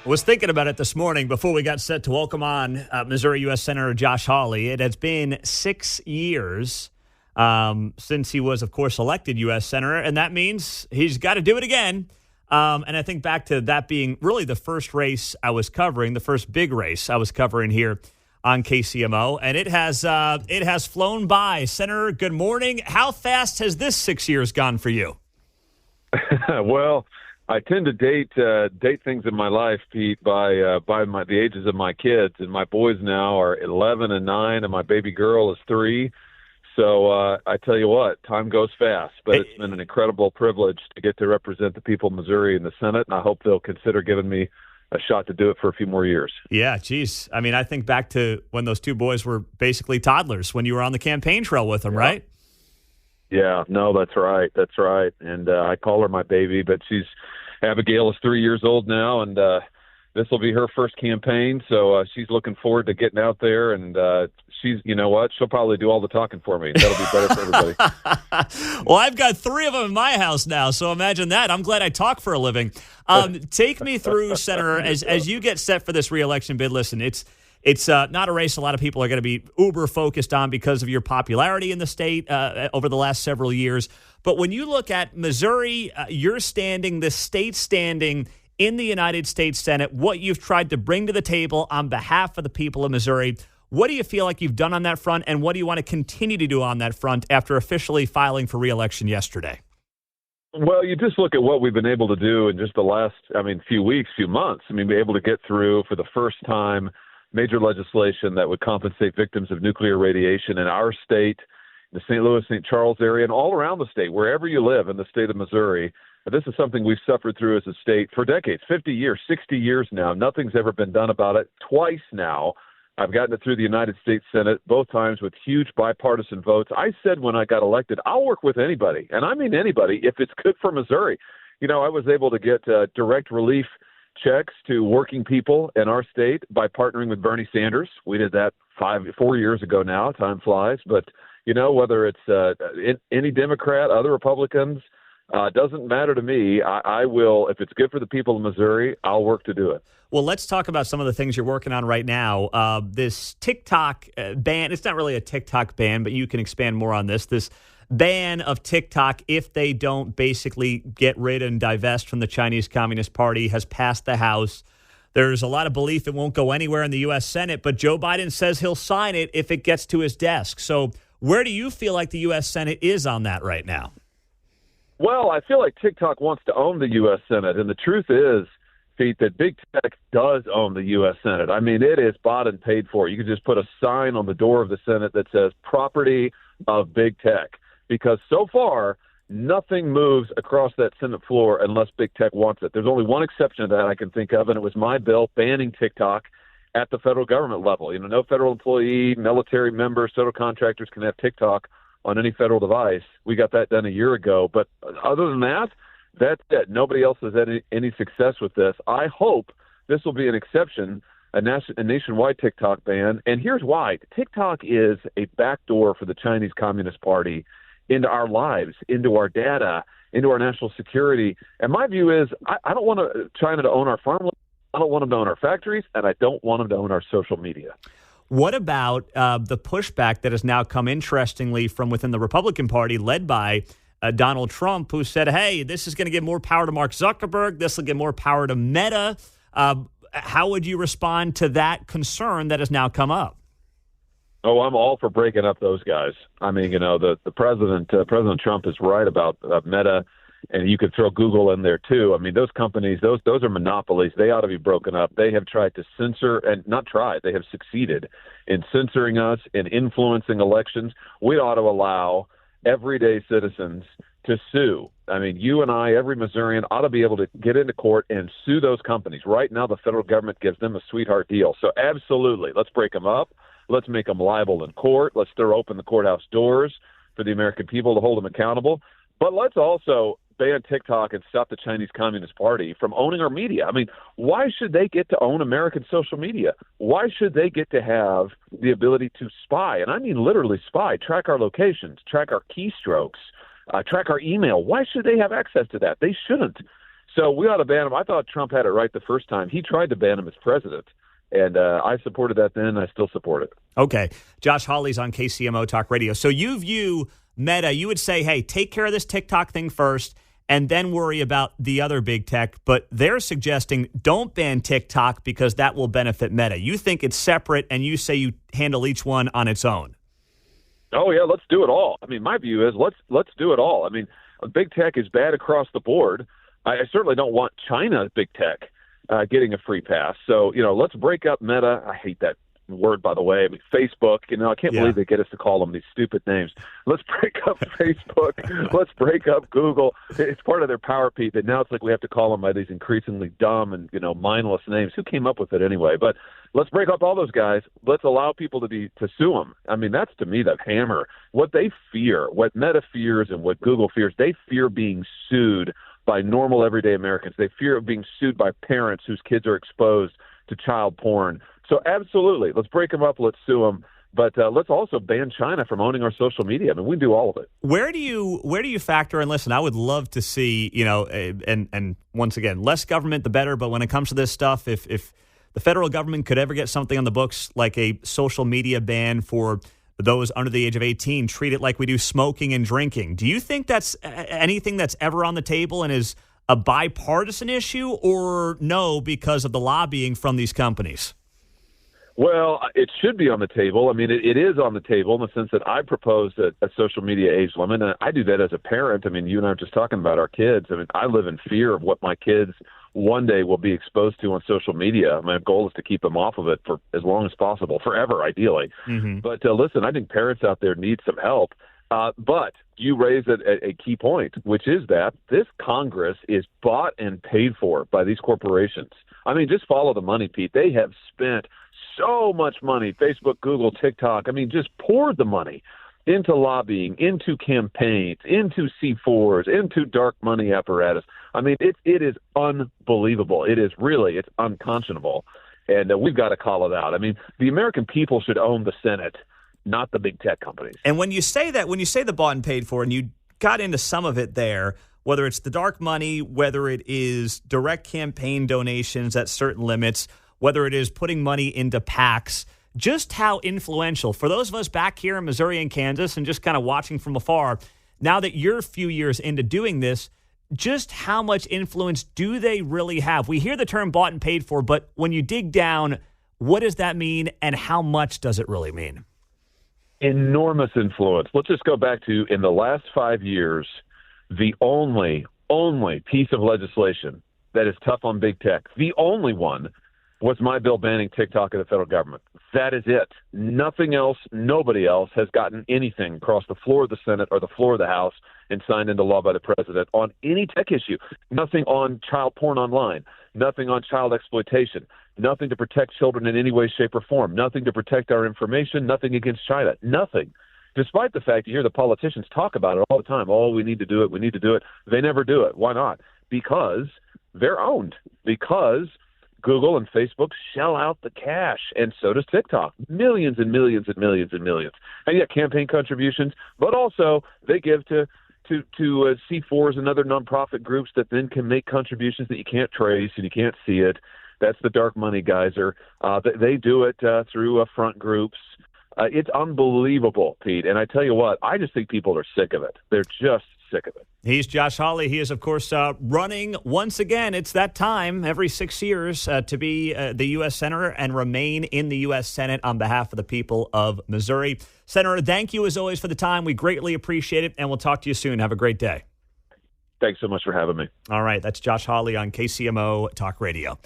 Was thinking about it this morning before we got set to welcome on Missouri U.S. Senator Josh Hawley. It has been 6 years since he was, of course, elected U.S. Senator, and that means he's got to do it again. And I think back to that being really the first race I was covering, the first big race I was covering here on KCMO, and it has flown by. Senator, good morning. How fast has this 6 years gone for you? Well, I tend to date things in my life, Pete, by the ages of my kids, and my boys now are 11 and 9, and my baby girl is 3. So I tell you what, time goes fast, but it's been an incredible privilege to get to represent the people of Missouri in the Senate, and I hope they'll consider giving me a shot to do it for a few more years. Yeah, geez. I mean, I think back to when those two boys were basically toddlers when you were on the campaign trail with them, right? Yeah, no, that's right. That's right. And I call her my baby, but Abigail is 3 years old now, and this will be her first campaign. So she's looking forward to getting out there, and you know what? She'll probably do all the talking for me. That'll be better for everybody. Well, I've got 3 of them in my house now, so imagine that. I'm glad I talk for a living. Take me through, Senator, as you get set for this reelection bid. Listen, it's not a race a lot of people are going to be uber focused on because of your popularity in the state over the last several years. But when you look at Missouri, your standing, the state standing in the United States Senate, what you've tried to bring to the table on behalf of the people of Missouri, what do you feel like you've done on that front, and what do you want to continue to do on that front after officially filing for re-election yesterday? Well, you just look at what we've been able to do in just the last, few weeks, few months. Be able to get through for the first time major legislation that would compensate victims of nuclear radiation in our state, the St. Louis, St. Charles area, and all around the state, wherever you live in the state of Missouri. This is something we've suffered through as a state for decades, 50 years, 60 years now. Nothing's ever been done about it. Twice now, I've gotten it through the United States Senate, both times with huge bipartisan votes. I said when I got elected, I'll work with anybody, and I mean anybody, if it's good for Missouri. I was able to get direct relief checks to working people in our state by partnering with Bernie Sanders. We did that 4 years ago now. Time flies. But, whether it's any Democrat, other Republicans, doesn't matter to me. I will, if it's good for the people of Missouri, I'll work to do it. Well, let's talk about some of the things you're working on right now. This TikTok ban, it's not really a TikTok ban, but you can expand more on this. This ban of TikTok, if they don't basically get rid and divest from the Chinese Communist Party, has passed the House. There's a lot of belief it won't go anywhere in the U.S. Senate, but Joe Biden says he'll sign it if it gets to his desk. So where do you feel like the U.S. Senate is on that right now? Well, I feel like TikTok wants to own the U.S. Senate, and the truth is, Pete, that big tech does own the U.S. Senate. It is bought and paid for. You can just put a sign on the door of the Senate that says property of big tech, because so far, nothing moves across that Senate floor unless big tech wants it. There's only one exception to that I can think of, and it was my bill banning TikTok at the federal government level. No federal employee, military members, federal contractors can have TikTok on any federal device. We got that done a year ago. But other than that, that's it. Nobody else has had any success with this. I hope this will be an exception, a nationwide TikTok ban. And here's why. TikTok is a backdoor for the Chinese Communist Party into our lives, into our data, into our national security. And my view is I don't want China to own our farmland. I don't want them to own our factories, and I don't want them to own our social media. What about the pushback that has now come, interestingly, from within the Republican Party, led by Donald Trump, who said, hey, this is going to give more power to Mark Zuckerberg. This will give more power to Meta. How would you respond to that concern that has now come up? Oh, I'm all for breaking up those guys. The President Trump is right about Meta, and you could throw Google in there too. Those companies, those are monopolies. They ought to be broken up. They have tried to censor, and not tried, they have succeeded in censoring us and influencing elections. We ought to allow everyday citizens to sue. You and I, every Missourian, ought to be able to get into court and sue those companies. Right now, the federal government gives them a sweetheart deal. So absolutely, let's break them up. Let's make them liable in court. Let's throw open the courthouse doors for the American people to hold them accountable. But let's also ban TikTok and stop the Chinese Communist Party from owning our media. Why should they get to own American social media? Why should they get to have the ability to spy? And I mean literally spy, track our locations, track our keystrokes, track our email. Why should they have access to that? They shouldn't. So we ought to ban him. I thought Trump had it right the first time. He tried to ban him as president, and I supported that then. I still support it. Okay. Josh Hawley's on KCMO Talk Radio. So you view Meta, you would say, hey, take care of this TikTok thing first and then worry about the other big tech. But they're suggesting don't ban TikTok because that will benefit Meta. You think it's separate, and you say you handle each one on its own. Oh, yeah, let's do it all. I mean, my view is let's do it all. I mean, big tech is bad across the board. I certainly don't want China big tech getting a free pass. So, let's break up Meta. I hate that word, by the way. I mean, Facebook, I can't believe they get us to call them these stupid names. Let's break up Facebook. Let's break up Google. It's part of their power, Pete, that now it's like we have to call them by these increasingly dumb and, mindless names. Who came up with it anyway? But let's break up all those guys. Let's allow people to sue them. I mean, that's, to me, the hammer. What they fear, what Meta fears and what Google fears, they fear being sued by normal, everyday Americans. They fear of being sued by parents whose kids are exposed to child porn. So absolutely, let's break them up, let's sue them, but let's also ban China from owning our social media. I mean, we do all of it. Where do you factor in? Listen, I would love to see, and once again, less government the better. But when it comes to this stuff, if the federal government could ever get something on the books like a social media ban for those under the age of 18, treat it like we do smoking and drinking. Do you think that's anything that's ever on the table and is a bipartisan issue, or no, because of the lobbying from these companies? Well, it should be on the table. I mean, it is on the table in the sense that I proposed a social media age limit, and I do that as a parent. I mean, you and I were just talking about our kids. I mean, I live in fear of what my kids one day will be exposed to on social media. My goal is to keep them off of it for as long as possible, forever, ideally. Mm-hmm. But listen, I think parents out there need some help. But you raise a key point, which is that this Congress is bought and paid for by these corporations. I mean, just follow the money, Pete. They have spent so much money, Facebook, Google, TikTok. I mean, just poured the money into lobbying, into campaigns, into C4s, into dark money apparatus. I mean, it is unbelievable. It's unconscionable. And we've got to call it out. I mean, the American people should own the Senate, not the big tech companies. And when you say that, when you say the bought and paid for, and you got into some of it there, whether it's the dark money, whether it is direct campaign donations at certain limits, whether it is putting money into PACs, just how influential, for those of us back here in Missouri and Kansas and just kind of watching from afar, now that you're a few years into doing this, just how much influence do they really have? We hear the term bought and paid for, but when you dig down, what does that mean and how much does it really mean? Enormous influence. Let's just go back to, in the last 5 years, the only piece of legislation that is tough on big tech, the only one, was my bill banning TikTok in the federal government. That is it. Nothing else, nobody else has gotten anything across the floor of the Senate or the floor of the House and signed into law by the president on any tech issue. Nothing on child porn online, nothing on child exploitation, nothing to protect children in any way, shape, or form, nothing to protect our information, nothing against China, nothing. Despite the fact you hear the politicians talk about it all the time, oh, we need to do it, they never do it. Why not? Because they're owned, because Google and Facebook shell out the cash, and so does TikTok. Millions and millions and millions and millions. And yeah, campaign contributions, but also they give to C4s and other nonprofit groups that then can make contributions that you can't trace and you can't see it. That's the dark money geyser. They do it through front groups. It's unbelievable, Pete. And I tell you what, I just think people are sick of it. They're just sick of it. He's Josh Hawley. He is, of course, running once again. It's that time every 6 years to be the U.S. Senator and remain in the U.S. Senate on behalf of the people of Missouri. Senator, thank you as always for the time. We greatly appreciate it, and we'll talk to you soon. Have a great day. Thanks so much for having me. All right. That's Josh Hawley on KCMO Talk Radio.